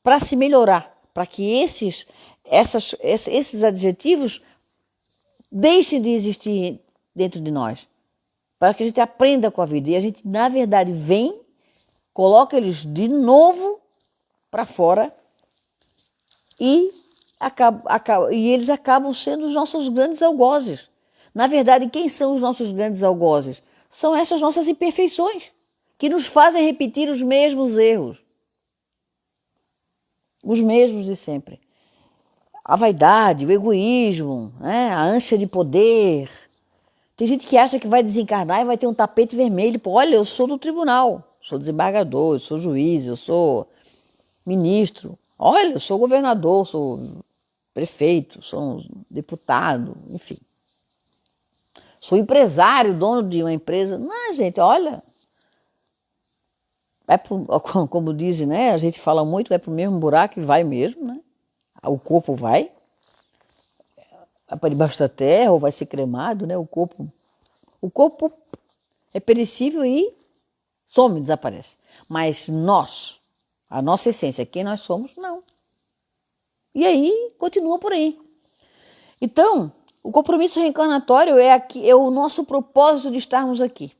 para se melhorar, para que esses adjetivos deixem de existir dentro de nós, para que a gente aprenda com a vida. E a gente, na verdade, coloca eles de novo para fora e eles acabam sendo os nossos grandes algozes. Na verdade, quem são os nossos grandes algozes? São essas nossas imperfeições, que nos fazem repetir os mesmos erros. Os mesmos de sempre. A vaidade, o egoísmo, né? A ânsia de poder. Tem gente que acha que vai desencarnar e vai ter um tapete vermelho. Pô, olha, eu sou do tribunal, sou desembargador, eu sou juiz, eu sou ministro. Olha, eu sou governador, sou prefeito, sou um deputado, enfim. Sou empresário, dono de uma empresa. Não, gente, olha, como dizem, né? A gente fala muito, vai para o mesmo buraco e vai mesmo, né? O corpo vai para debaixo da terra ou vai ser cremado, né? O corpo é perecível e some, desaparece. Mas nós, a nossa essência, quem nós somos, não. E aí, continua por aí. Então, o compromisso reencarnatório é o nosso propósito de estarmos aqui.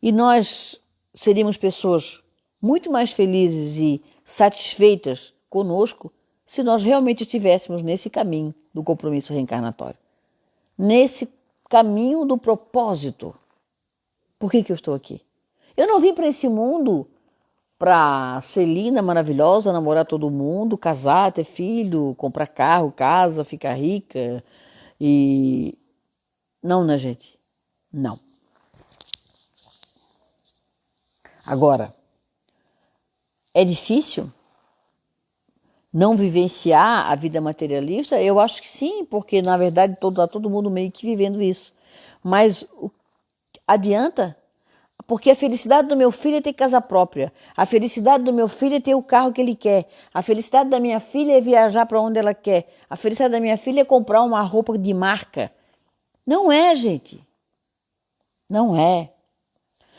E nós seríamos pessoas muito mais felizes e satisfeitas conosco se nós realmente estivéssemos nesse caminho do compromisso reencarnatório. Nesse caminho do propósito. Por que eu estou aqui? Eu não vim para esse mundo para ser linda, maravilhosa, namorar todo mundo, casar, ter filho, comprar carro, casa, ficar rica e... Não, né, gente? Não. Agora, é difícil não vivenciar a vida materialista? Eu acho que sim, porque na verdade está todo mundo meio que vivendo isso. Mas adianta? Porque a felicidade do meu filho é ter casa própria. A felicidade do meu filho é ter o carro que ele quer. A felicidade da minha filha é viajar para onde ela quer. A felicidade da minha filha é comprar uma roupa de marca. Não é, gente. Não é.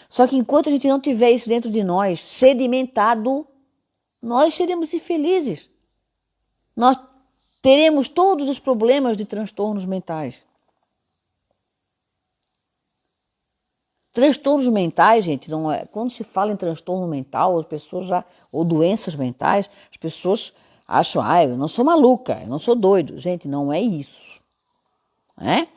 Só que enquanto a gente não tiver isso dentro de nós, sedimentado, nós seremos infelizes. Nós teremos todos os problemas de transtornos mentais. Transtornos mentais, gente, não é. Quando se fala em transtorno mental, as pessoas ou doenças mentais, as pessoas acham, eu não sou maluca, eu não sou doido. Gente, não é isso. Né?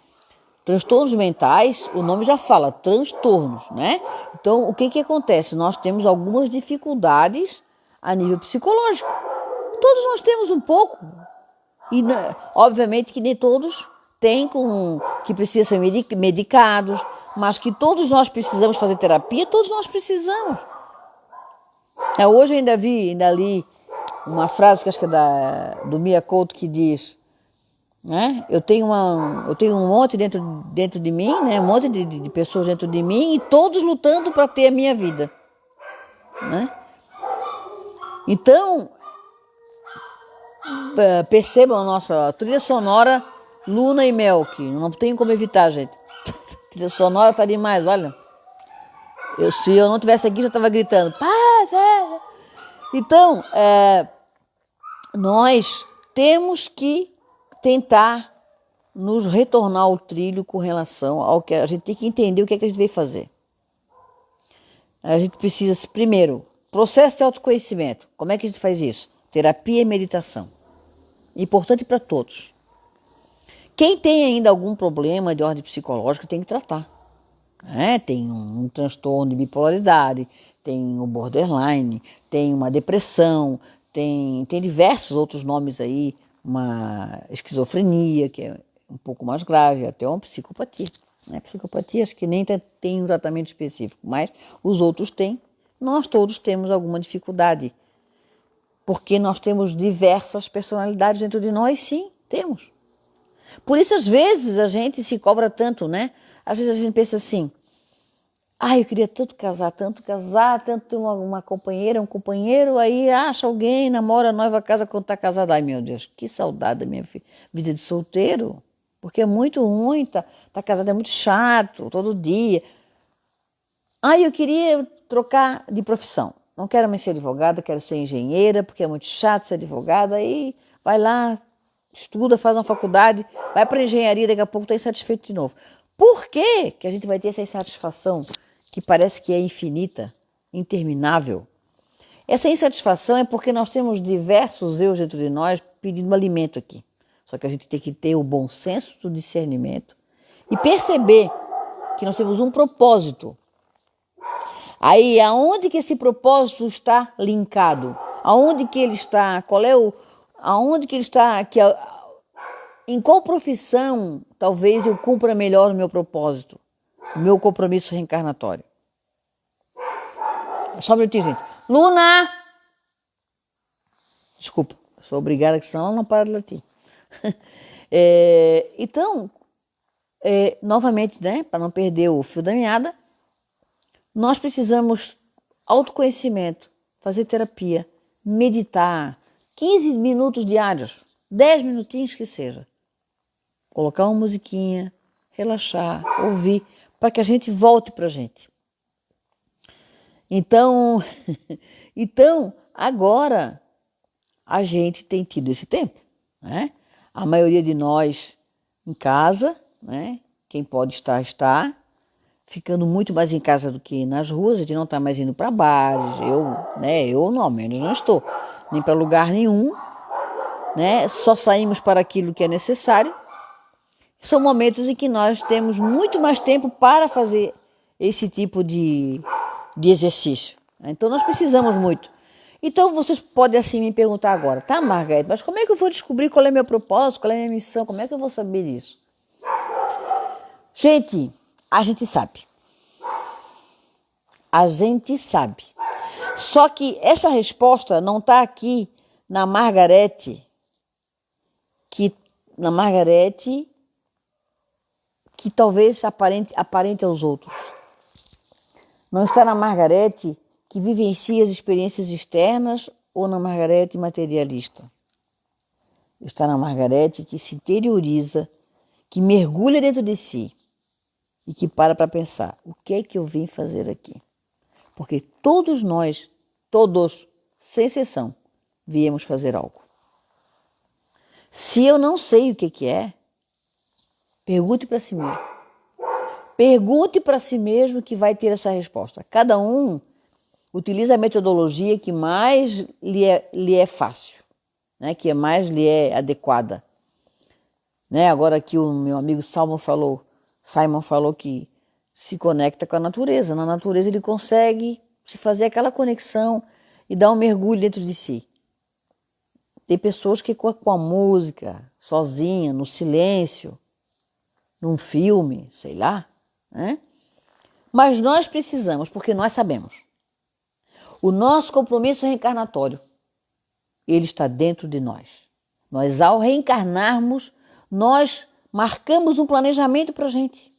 Transtornos mentais, o nome já fala, transtornos, né? Então, o que acontece? Nós temos algumas dificuldades a nível psicológico. Todos nós temos um pouco. E, obviamente, que nem todos têm que precisam ser medicados, mas que todos nós precisamos fazer terapia, todos nós precisamos. Hoje eu ainda li uma frase que acho que é do Mia Couto que diz, né? Eu tenho um monte dentro de mim, né? Um monte de pessoas dentro de mim e todos lutando para ter a minha vida, né? Então, percebam a nossa trilha sonora Luna e Melk, não tem como evitar, gente. A trilha sonora tá demais, olha. Se eu não tivesse aqui, já estava gritando. Então, nós temos que tentar nos retornar ao trilho com relação ao que a gente tem que entender o que é que a gente veio fazer. A gente precisa, primeiro, processo de autoconhecimento. Como é que a gente faz isso? Terapia e meditação. Importante para todos. Quem tem ainda algum problema de ordem psicológica tem que tratar. Tem um transtorno de bipolaridade, tem o borderline, tem uma depressão, tem diversos outros nomes aí, uma esquizofrenia, que é um pouco mais grave, até uma psicopatia. Psicopatia acho que nem tem um tratamento específico, mas os outros têm. Nós todos temos alguma dificuldade, porque nós temos diversas personalidades dentro de nós, sim, temos. Por isso, às vezes, a gente se cobra tanto, né? Às vezes a gente pensa assim, eu queria tanto casar, tanto ter uma companheira, um companheiro, aí acha alguém, namora, noiva, casa quando está casada. Ai, meu Deus, que saudade da minha vida de solteiro, porque é muito ruim, tá casado é muito chato, todo dia. Eu queria trocar de profissão, não quero mais ser advogada, quero ser engenheira, porque é muito chato ser advogada, aí vai lá, estuda, faz uma faculdade, vai para engenharia, daqui a pouco está insatisfeito de novo. Por que a gente vai ter essa insatisfação que parece que é infinita, interminável? Essa insatisfação é porque nós temos diversos eus dentro de nós pedindo alimento aqui. Só que a gente tem que ter o bom senso do discernimento e perceber que nós temos um propósito. Aí, aonde que esse propósito está linkado? Aonde que ele está? Aonde que ele está? Em qual profissão talvez eu cumpra melhor o meu propósito, o meu compromisso reencarnatório? Só um minutinho, gente. Luna! Desculpa, sou obrigada, que senão ela não para de latir. Então, novamente, né, para não perder o fio da meada, nós precisamos autoconhecimento, fazer terapia, meditar, 15 minutos diários, 10 minutinhos que seja. Colocar uma musiquinha, relaxar, ouvir, para que a gente volte para a gente. Então, agora a gente tem tido esse tempo, né? A maioria de nós em casa, né? Quem pode estar, está. Ficando muito mais em casa do que nas ruas, a gente não está mais indo para bares, eu não, ao menos não estou, nem para lugar nenhum, né? Só saímos para aquilo que é necessário. São momentos em que nós temos muito mais tempo para fazer esse tipo de exercício. Então nós precisamos muito. Então vocês podem assim me perguntar agora, tá, Margareth, mas como é que eu vou descobrir qual é meu propósito, qual é a minha missão, como é que eu vou saber disso? Gente, a gente sabe. A gente sabe. Só que essa resposta não está aqui na Margareth, que talvez aparente aos outros. Não está na Margareth que vivencia as experiências externas ou na Margareth materialista. Está na Margareth que se interioriza, que mergulha dentro de si e que para pensar, o que é que eu vim fazer aqui? Porque todos nós, sem exceção, viemos fazer algo. Se eu não sei o que é, pergunte para si mesmo. Pergunte para si mesmo que vai ter essa resposta. Cada um utiliza a metodologia que mais lhe é fácil, né? Que mais lhe é adequada. Né? Agora aqui o meu amigo Simon falou que se conecta com a natureza. Na natureza ele consegue se fazer aquela conexão e dar um mergulho dentro de si. Tem pessoas que com a música, sozinha, no silêncio, num filme, sei lá, né? Mas nós precisamos, porque nós sabemos. O nosso compromisso reencarnatório, ele está dentro de nós. Nós, ao reencarnarmos, nós marcamos um planejamento para a gente.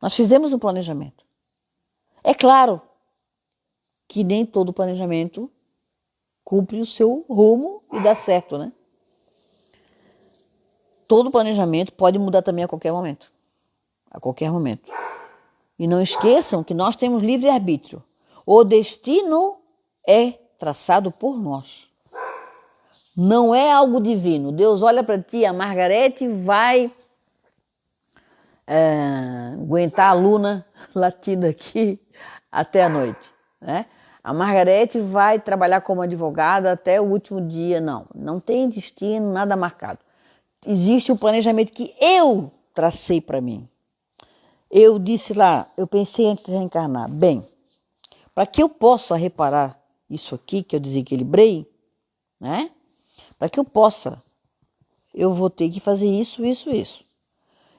Nós fizemos um planejamento. É claro que nem todo planejamento cumpre o seu rumo e dá certo, né? Todo planejamento pode mudar também a qualquer momento. A qualquer momento. E não esqueçam que nós temos livre-arbítrio. O destino é traçado por nós. Não é algo divino. Deus olha para ti, a Margareth vai aguentar a Luna latindo aqui até a noite, né? A Margareth vai trabalhar como advogada até o último dia. Não tem destino, nada marcado. Existe o planejamento que eu tracei para mim. Eu disse lá, eu pensei antes de reencarnar, bem, para que eu possa reparar isso aqui que eu desequilibrei, né? Para que eu vou ter que fazer isso.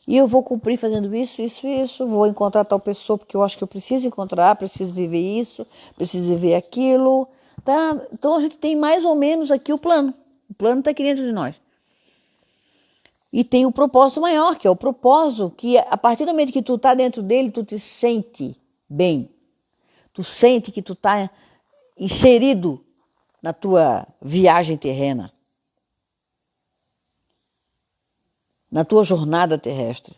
E eu vou cumprir fazendo isso, vou encontrar tal pessoa porque eu acho que eu preciso encontrar, preciso viver isso, preciso viver aquilo, tá? Então a gente tem mais ou menos aqui o plano. O plano está aqui dentro de nós. E tem o propósito maior, que é o propósito que a partir do momento que tu está dentro dele, tu te sente bem. Tu sente que tu está inserido na tua viagem terrena, na tua jornada terrestre.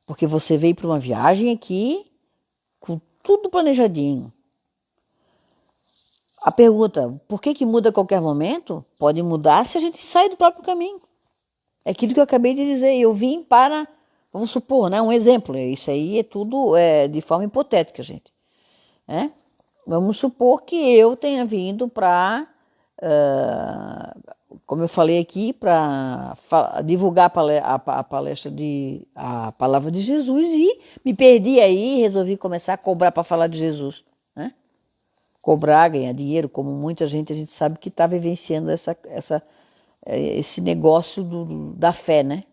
Porque você veio para uma viagem aqui com tudo planejadinho. A pergunta, por que muda a qualquer momento? Pode mudar se a gente sair do próprio caminho. É aquilo que eu acabei de dizer. Eu vim para, vamos supor, né, um exemplo. Isso aí é tudo de forma hipotética, gente. Vamos supor que eu tenha vindo para como eu falei aqui, para divulgar a palestra a palavra de Jesus e me perdi aí e resolvi começar a cobrar para falar de Jesus, né? Cobrar, ganhar dinheiro, como muita gente, a gente sabe que está vivenciando esse negócio da fé, né?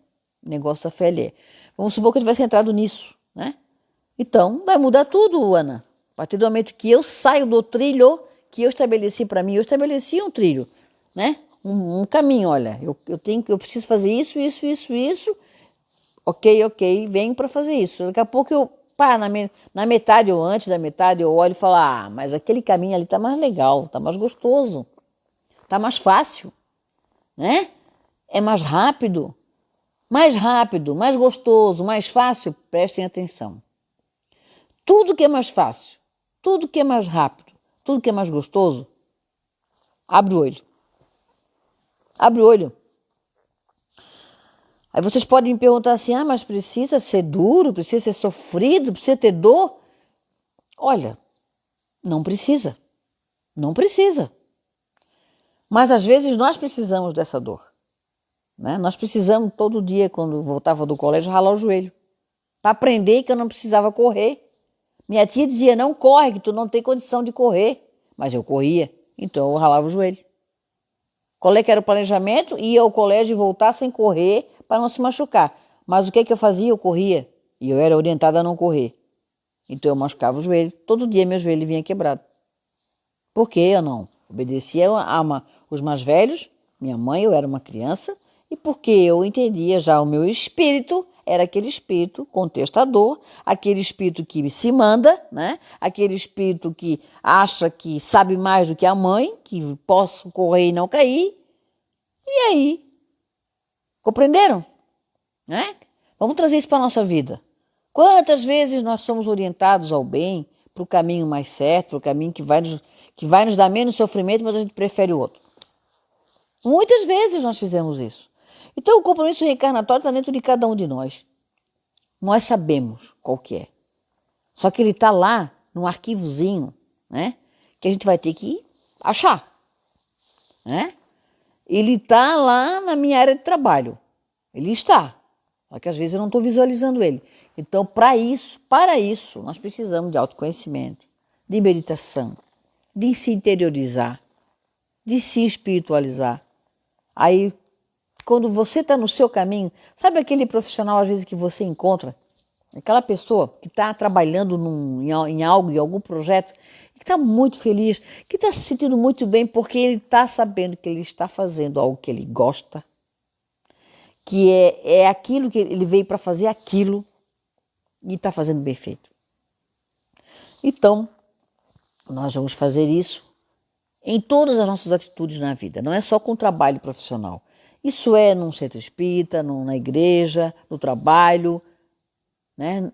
O negócio da fé ali. Vamos supor que eu tivesse entrado nisso, né? Então, vai mudar tudo, Ana. A partir do momento que eu saio do trilho que eu estabeleci para mim, eu estabeleci um trilho, né? Um caminho, olha, eu preciso fazer isso, ok, venho para fazer isso. Daqui a pouco na metade ou antes da metade, eu olho e falo, mas aquele caminho ali tá mais legal, tá mais gostoso, tá mais fácil, né? É mais rápido, mais gostoso, mais fácil, prestem atenção. Tudo que é mais fácil, tudo que é mais rápido, tudo que é mais gostoso, abre o olho. Abre o olho. Aí vocês podem me perguntar assim, mas precisa ser duro, precisa ser sofrido, precisa ter dor? Olha, não precisa. Não precisa. Mas às vezes nós precisamos dessa dor, né? Nós precisamos todo dia, quando voltava do colégio, ralar o joelho. Para aprender que eu não precisava correr. Minha tia dizia, não corre, que tu não tem condição de correr. Mas eu corria, então eu ralava o joelho. Qual é que era o planejamento? Ia ao colégio e voltar sem correr para não se machucar. Mas o que eu fazia? Eu corria. E eu era orientada a não correr. Então eu machucava o joelho. Todo dia meu joelho vinha quebrado. Por que eu não obedecia os mais velhos? Minha mãe, eu era uma criança. E porque eu entendia já o meu espírito, era aquele espírito contestador, aquele espírito que se manda, né? Aquele espírito que acha que sabe mais do que a mãe, que posso correr e não cair. E aí? Compreenderam? Né? Vamos trazer isso para a nossa vida. Quantas vezes nós somos orientados ao bem, para o caminho mais certo, para o caminho que vai nos dar menos sofrimento, mas a gente prefere o outro. Muitas vezes nós fizemos isso. Então o compromisso reencarnatório está dentro de cada um de nós. Nós sabemos qual que é. Só que ele está lá, num arquivozinho, né? Que a gente vai ter que achar. Né? Ele está lá na minha área de trabalho. Ele está. Só que às vezes eu não estou visualizando ele. Então, para isso, nós precisamos de autoconhecimento, de meditação, de se interiorizar, de se espiritualizar. Aí, quando você está no seu caminho, sabe aquele profissional, às vezes, que você encontra? Aquela pessoa que está trabalhando em algo, em algum projeto, que está muito feliz, que está se sentindo muito bem, porque ele está sabendo que ele está fazendo algo que ele gosta, que é aquilo que ele veio para fazer aquilo, e está fazendo bem feito. Então, nós vamos fazer isso em todas as nossas atitudes na vida, não é só com o trabalho profissional. Isso é num centro espírita, na igreja, no trabalho, né?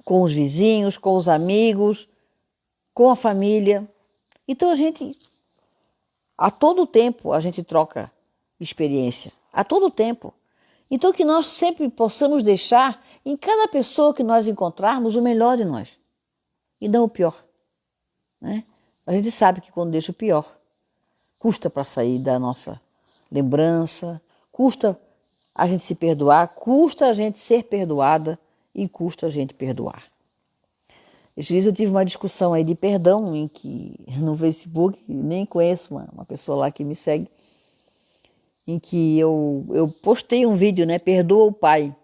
Com os vizinhos, com os amigos, com a família. Então a todo tempo a gente troca experiência, a todo tempo. Então que nós sempre possamos deixar em cada pessoa que nós encontrarmos o melhor de nós e não o pior, né? A gente sabe que quando deixa o pior, custa para sair da nossa lembrança, custa a gente se perdoar, custa a gente ser perdoada e custa a gente perdoar. Esses dias eu tive uma discussão aí de perdão no Facebook, nem conheço uma pessoa lá que me segue, em que eu postei um vídeo, né, perdoa o pai,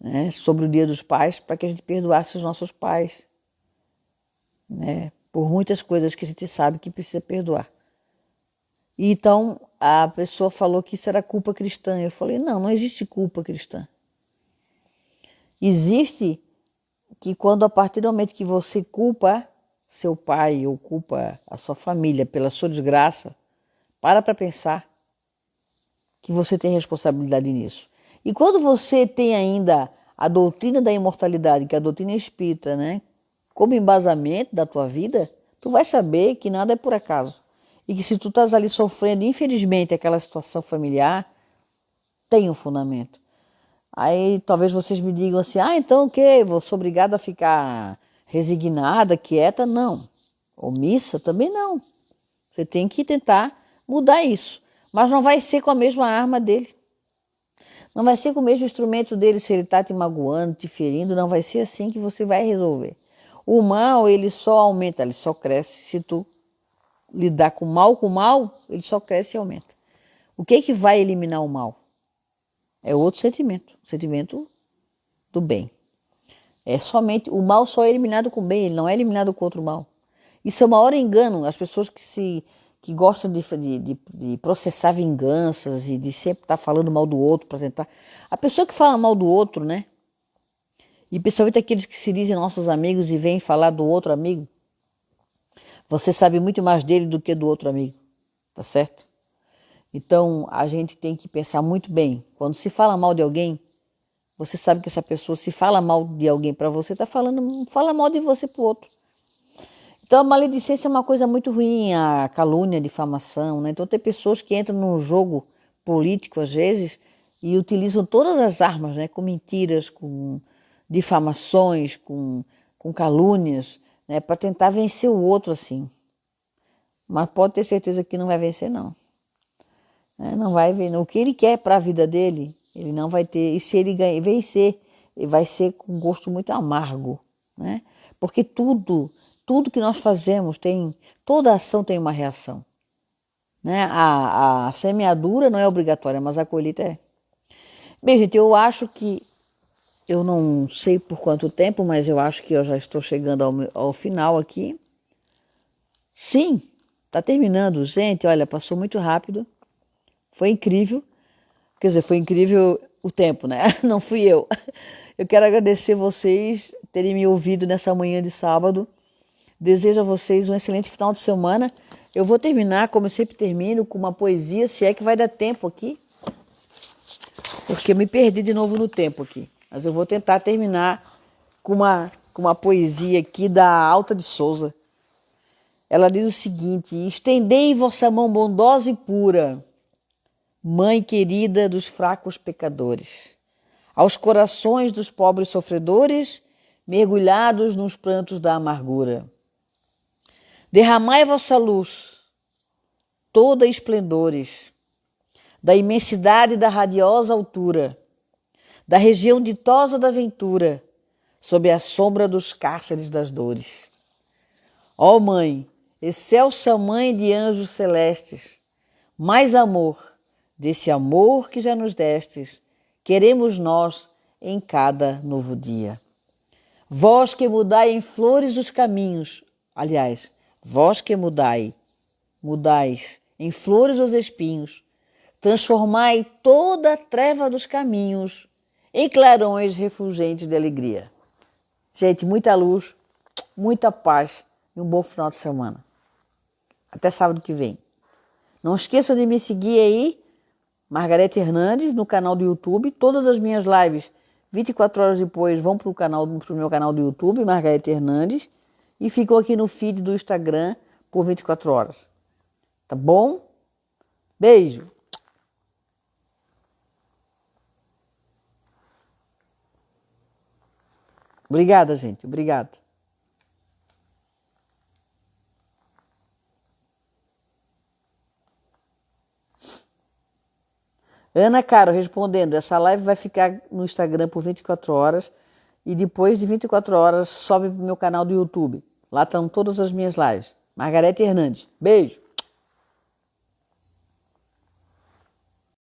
né, sobre o Dia dos Pais, para que a gente perdoasse os nossos pais, né, por muitas coisas que a gente sabe que precisa perdoar. E então a pessoa falou que isso era culpa cristã. Eu falei, não existe culpa cristã. Existe que quando a partir do momento que você culpa seu pai ou culpa a sua família pela sua desgraça, para pensar que você tem responsabilidade nisso. E quando você tem ainda a doutrina da imortalidade, que é a doutrina espírita, né, como embasamento da tua vida, tu vai saber que nada é por acaso. E que se tu estás ali sofrendo, infelizmente, aquela situação familiar, tem um fundamento. Aí talvez vocês me digam assim, então o quê? Eu sou obrigada a ficar resignada, quieta? Não. Omissa? Também não. Você tem que tentar mudar isso. Mas não vai ser com a mesma arma dele. Não vai ser com o mesmo instrumento dele, se ele está te magoando, te ferindo, não vai ser assim que você vai resolver. O mal, ele só aumenta, ele só cresce. Se tu lidar com mal, ele só cresce e aumenta. O que vai eliminar o mal? É outro sentimento, o sentimento do bem. É somente, o mal só é eliminado com o bem, ele não é eliminado com outro mal. Isso é o maior engano, as pessoas que gostam de processar vinganças e de sempre estar falando mal do outro para tentar... A pessoa que fala mal do outro, né? E principalmente aqueles que se dizem nossos amigos e vêm falar do outro amigo, você sabe muito mais dele do que do outro amigo, tá certo? Então, a gente tem que pensar muito bem. Quando se fala mal de alguém, você sabe que essa pessoa, se fala mal de alguém para você, fala mal de você para o outro. Então, a maledicência é uma coisa muito ruim, a calúnia, a difamação, né? Então, tem pessoas que entram num jogo político, às vezes, e utilizam todas as armas, né? Com mentiras, com difamações, com calúnias, né? Para tentar vencer o outro, assim. Mas pode ter certeza que não vai vencer, não. Não vai ver. O que ele quer para a vida dele, ele não vai ter. E se ele vencer, ele vai ser com gosto muito amargo, né? Porque tudo que nós fazemos toda ação tem uma reação, né? A semeadura não é obrigatória, mas a colheita é. Bem, gente, eu acho que, eu não sei por quanto tempo, mas eu acho que eu já estou chegando ao final aqui. Sim, está terminando. Gente, olha, passou muito rápido. Foi incrível. Quer dizer, foi incrível o tempo, né? Não fui eu. Eu quero agradecer vocês terem me ouvido nessa manhã de sábado. Desejo a vocês um excelente final de semana. Eu vou terminar, como eu sempre termino, com uma poesia, se é que vai dar tempo aqui. Porque eu me perdi de novo no tempo aqui. Mas eu vou tentar terminar com uma poesia aqui da Alta de Souza. Ela diz o seguinte: estendei vossa mão bondosa e pura, Mãe querida dos fracos pecadores, aos corações dos pobres sofredores, mergulhados nos prantos da amargura. Derramai vossa luz, toda esplendores, da imensidade da radiosa altura, da região ditosa da ventura, sob a sombra dos cárceres das dores. Ó Mãe, excelsa Mãe de anjos celestes, mais amor, desse amor que já nos destes, queremos nós em cada novo dia. Vós que mudai em flores os caminhos, aliás, vós que mudais em flores os espinhos, transformai toda a treva dos caminhos em clarões refulgentes de alegria. Gente, muita luz, muita paz e um bom final de semana. Até sábado que vem. Não esqueçam de me seguir aí, Margarete Hernandes, no canal do YouTube. Todas as minhas lives, 24 horas depois, vão para o meu canal do YouTube, Margarete Hernandes, e ficam aqui no feed do Instagram por 24 horas. Tá bom? Beijo! Obrigada, gente. Obrigada. Ana Caro respondendo, essa live vai ficar no Instagram por 24 horas e depois de 24 horas sobe para o meu canal do YouTube. Lá estão todas as minhas lives. Margarete Hernandes. Beijo!